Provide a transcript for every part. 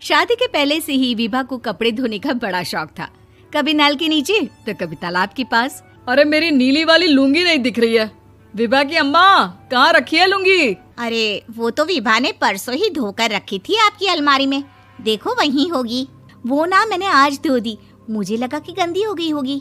शादी के पहले से ही विभा को कपड़े धोने का बड़ा शौक था। कभी नल के नीचे तो कभी तालाब के पास। अरे मेरी नीली वाली लुंगी नहीं दिख रही है। विभा की अम्मा, कहाँ रखी है लुंगी? अरे वो तो विभा ने परसों ही धोकर रखी थी आपकी अलमारी में, देखो वहीं होगी। वो ना मैंने आज धो दी, मुझे लगा कि गंदी हो गई होगी।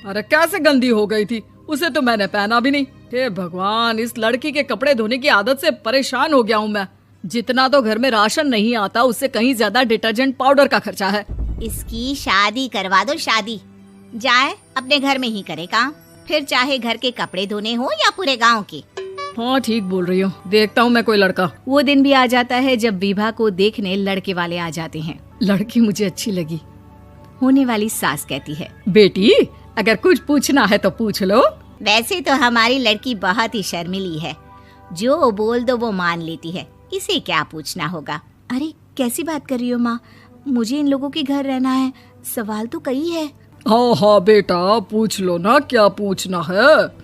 अरे कैसे गंदी हो गई थी? उसे तो मैंने पहना भी नहीं। हे भगवान, इस लड़की के कपड़े धोने की आदत से परेशान हो गया हूँ मैं। जितना तो घर में राशन नहीं आता, उससे कहीं ज्यादा डिटर्जेंट पाउडर का खर्चा है। इसकी शादी करवा दो, शादी जाए अपने घर में ही करे काम, फिर चाहे घर के कपड़े धोने हो या पूरे गांव के। हाँ ठीक बोल रही हो, देखता हूँ मैं कोई लड़का। वो दिन भी आ जाता है जब विभा को देखने लड़के वाले आ जाते हैं। लड़की मुझे अच्छी लगी। होने वाली सास कहती है, बेटी अगर कुछ पूछना है तो पूछ लो। वैसे तो हमारी लड़की बहुत ही शर्मीली है, जो बोल दो वो मान लेती है, इसे क्या पूछना होगा। अरे कैसी बात कर रही हो माँ, मुझे इन लोगों के घर रहना है, सवाल तो कई है। हाँ हाँ बेटा, पूछ लो ना, क्या पूछना है।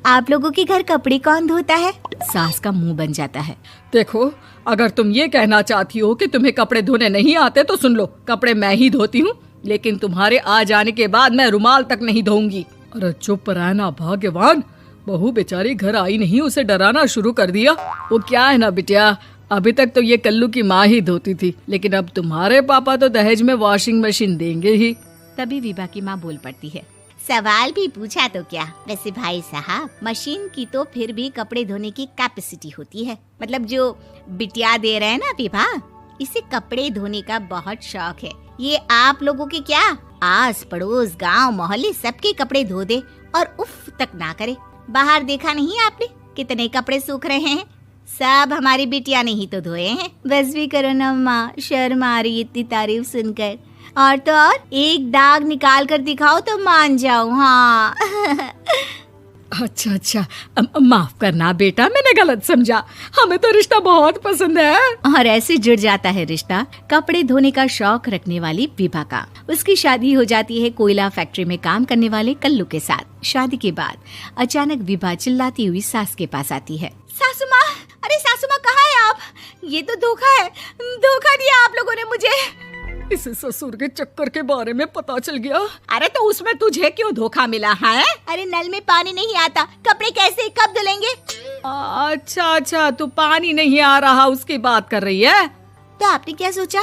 आप लोगों के घर कपड़े कौन धोता है? सास का मुंह बन जाता है। देखो, अगर तुम ये कहना चाहती हो कि तुम्हें कपड़े धोने नहीं आते तो सुन लो, कपड़े मैं ही धोती हूँ, लेकिन तुम्हारे आ जाने के बाद मैं रुमाल तक नहीं धोऊंगी। अरे चुप रहना भाग्यवान, बहू बेचारी घर आई नहीं, उसे डराना शुरू कर दिया। वो क्या है ना बिटिया, अभी तक तो ये कल्लू की माँ ही धोती थी, लेकिन अब तुम्हारे पापा तो दहेज में वॉशिंग मशीन देंगे ही। तभी विभा की माँ बोल पड़ती है, सवाल भी पूछा तो क्या। वैसे भाई साहब, मशीन की तो फिर भी कपड़े धोने की कैपेसिटी होती है, मतलब जो बिटिया दे रहे हैं ना विभा, इसे कपड़े धोने का बहुत शौक है। ये आप लोगों के क्या, आस पड़ोस गांव मोहल्ले सबके कपड़े धो दे और उफ तक ना करे। बाहर देखा नहीं आपने कितने कपड़े सूख रहे हैं, सब हमारी बिटिया ने ही तो धोए हैं। बस भी करो ना माँ, शर्म आ रही इतनी तारीफ सुनकर। और तो और एक दाग निकाल कर दिखाओ तो मान जाऊं। हाँ अच्छा अच्छा, माफ करना बेटा, मैंने गलत समझा। हमें तो रिश्ता बहुत पसंद है। और ऐसे जुड़ जाता है रिश्ता कपड़े धोने का शौक रखने वाली विभा का। उसकी शादी हो जाती है कोयला फैक्ट्री में काम करने वाले कल्लू के साथ। शादी के बाद अचानक विभा चिल्लाती हुई सास के पास आती है। सासू माँ, अरे सासू माँ कहाँ है आप? ये तो धोखा है, धोखा दिया आप लोगों ने मुझे। इसे ससुर के चक्कर के बारे में पता चल गया। अरे तो उसमें तुझे क्यों धोखा मिला है? अरे नल में पानी नहीं आता, कपड़े कैसे कब धुलेंगे? अच्छा अच्छा, तू पानी नहीं आ रहा उसकी बात कर रही है। तो आपने क्या सोचा?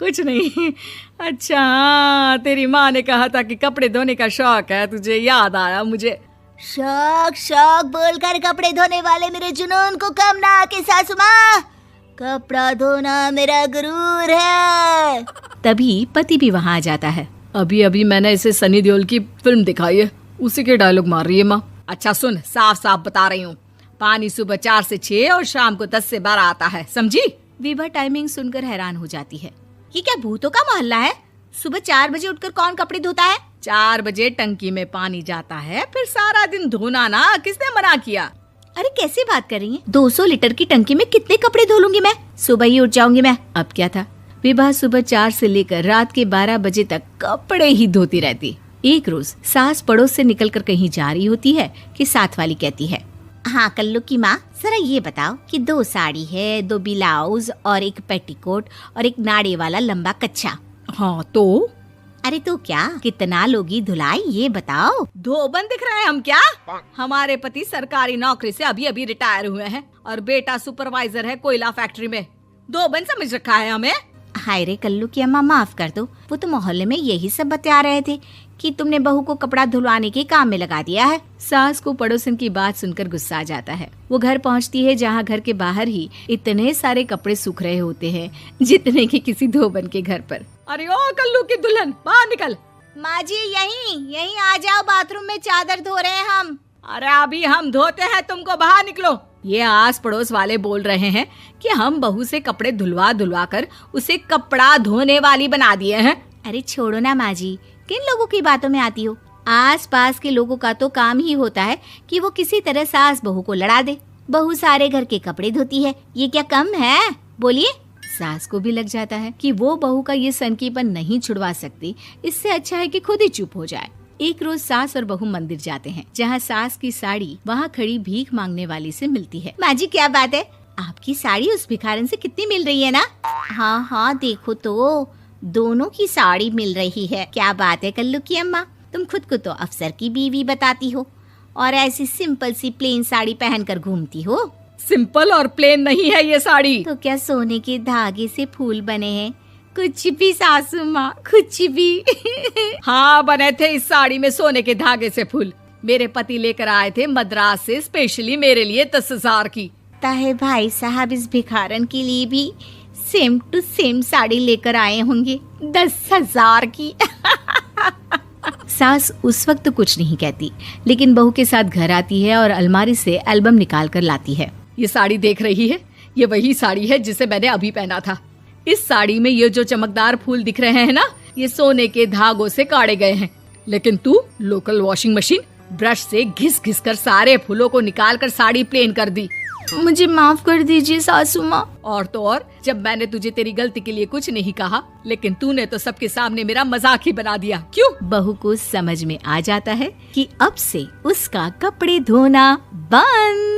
कुछ नहीं। अच्छा हाँ, तेरी माँ ने कहा था कि कपड़े धोने का शौक है तुझे, याद आया मुझे। शौक शौक बोलकर कपड़े धोने वाले मेरे जुनून को कम ना आके सासू माँ, कपड़ा धोना मेरा गुरूर है। तभी पति भी वहाँ आ जाता है। अभी अभी मैंने इसे सनी देओल की फिल्म दिखाई है, उसी के डायलॉग मार रही है माँ। अच्छा सुन, साफ साफ बता रही हूँ, पानी सुबह 4 से 6 और शाम को 10 से 12 आता है, समझी? विभा टाइमिंग सुनकर हैरान हो जाती है। ये क्या भूतों का मोहल्ला है? सुबह 4 बजे उठकर कौन कपड़े धोता है? 4 बजे टंकी में पानी जाता है, फिर सारा दिन धोना ना, किसने मना किया? अरे कैसी बात कर रही हैं? 200 लीटर की टंकी में कितने कपड़े धो लूंगी मैं, सुबह ही उठ जाऊंगी मैं। अब क्या था, विभा सुबह 4 से लेकर रात के 12 बजे तक कपड़े ही धोती रहती। एक रोज सास पड़ोस से निकलकर कहीं जा रही होती है कि साथ वाली कहती है, हाँ कल्लू की माँ, जरा ये बताओ कि 2 साड़ी है, 2 ब्लाउज और एक पेटीकोट और एक नाड़े वाला लंबा कच्छा। हाँ तो? अरे तो क्या, कितना लोगी धुलाई ये बताओ। धोबन दिख रहे हैं हम क्या? हमारे पति सरकारी नौकरी से अभी अभी रिटायर हुए हैं और बेटा सुपरवाइजर है कोयला फैक्ट्री में। धोबन समझ रखा है हमें। हाय रे कल्लू की अम्मा, माफ कर दो, वो तो मोहल्ले में यही सब बता रहे थे कि तुमने बहू को कपड़ा धुलवाने के काम में लगा दिया है। सास को पड़ोसन की बात सुनकर गुस्सा आ जाता है। वो घर पहुंचती है जहां घर के बाहर ही इतने सारे कपड़े सूख रहे होते हैं जितने कि किसी धोबन के घर पर। अरे ओ कल्लू की दुल्हन, बाहर निकल। माँ जी यहीं आ जाओ, बाथरूम में चादर धो रहे हैं हम। अरे अभी हम धोते हैं, तुमको बाहर निकलो। ये आस पड़ोस वाले बोल रहे हैं कि हम बहू से कपड़े धुलवा धुलवा कर उसे कपड़ा धोने वाली बना दिए हैं। अरे छोड़ो ना माँ जी, किन लोगों की बातों में आती हो? आस पास के लोगों का तो काम ही होता है कि वो किसी तरह सास बहू को लड़ा दे। बहू सारे घर के कपड़े धोती है, ये क्या कम है? बोलिए। सास को भी लग जाता है कि वो बहू का ये सनकीपन नहीं छुड़वा सकती, इससे अच्छा है कि खुद ही चुप हो जाए। एक रोज सास और बहू मंदिर जाते हैं, जहाँ सास की साड़ी वहाँ खड़ी भीख मांगने वाली से मिलती है। माँ जी क्या बात है, आपकी साड़ी उस भिखारन से कितनी मिल रही है ना? हाँ हाँ देखो तो, दोनों की साड़ी मिल रही है। क्या बात है कल्लू की अम्मा, तुम खुद को तो अफसर की बीवी बताती हो और ऐसी सिंपल सी प्लेन साड़ी पहनकर घूमती हो। सिंपल और प्लेन नहीं है ये साड़ी। तो क्या सोने के धागे से फूल बने हैं? कुछ भी सासू माँ, कुछ भी। हाँ बने थे इस साड़ी में सोने के धागे से फूल। मेरे पति लेकर आए थे मद्रास से स्पेशली मेरे लिए 10,000 की। ताहे भाई साहब इस भिखारन के लिए भी सेम टू सेम साड़ी लेकर आए होंगे 10,000 की। सास उस वक्त तो कुछ नहीं कहती, लेकिन बहू के साथ घर आती है और अलमारी से एल्बम निकाल कर लाती है। ये साड़ी देख रही है, ये वही साड़ी है जिसे मैंने अभी पहना था। इस साड़ी में ये जो चमकदार फूल दिख रहे हैं ना, ये सोने के धागों से काढ़े गए हैं। लेकिन तू लोकल वॉशिंग मशीन ब्रश से घिस घिस कर सारे फूलों को निकाल कर साड़ी प्लेन कर दी। मुझे माफ कर दीजिए सासू माँ। और तो और, जब मैंने तुझे तेरी गलती के लिए कुछ नहीं कहा, लेकिन तूने तो सबके सामने मेरा मजाक ही बना दिया। क्यों? बहू को समझ में आ जाता है कि अब से उसका कपड़े धोना बंद।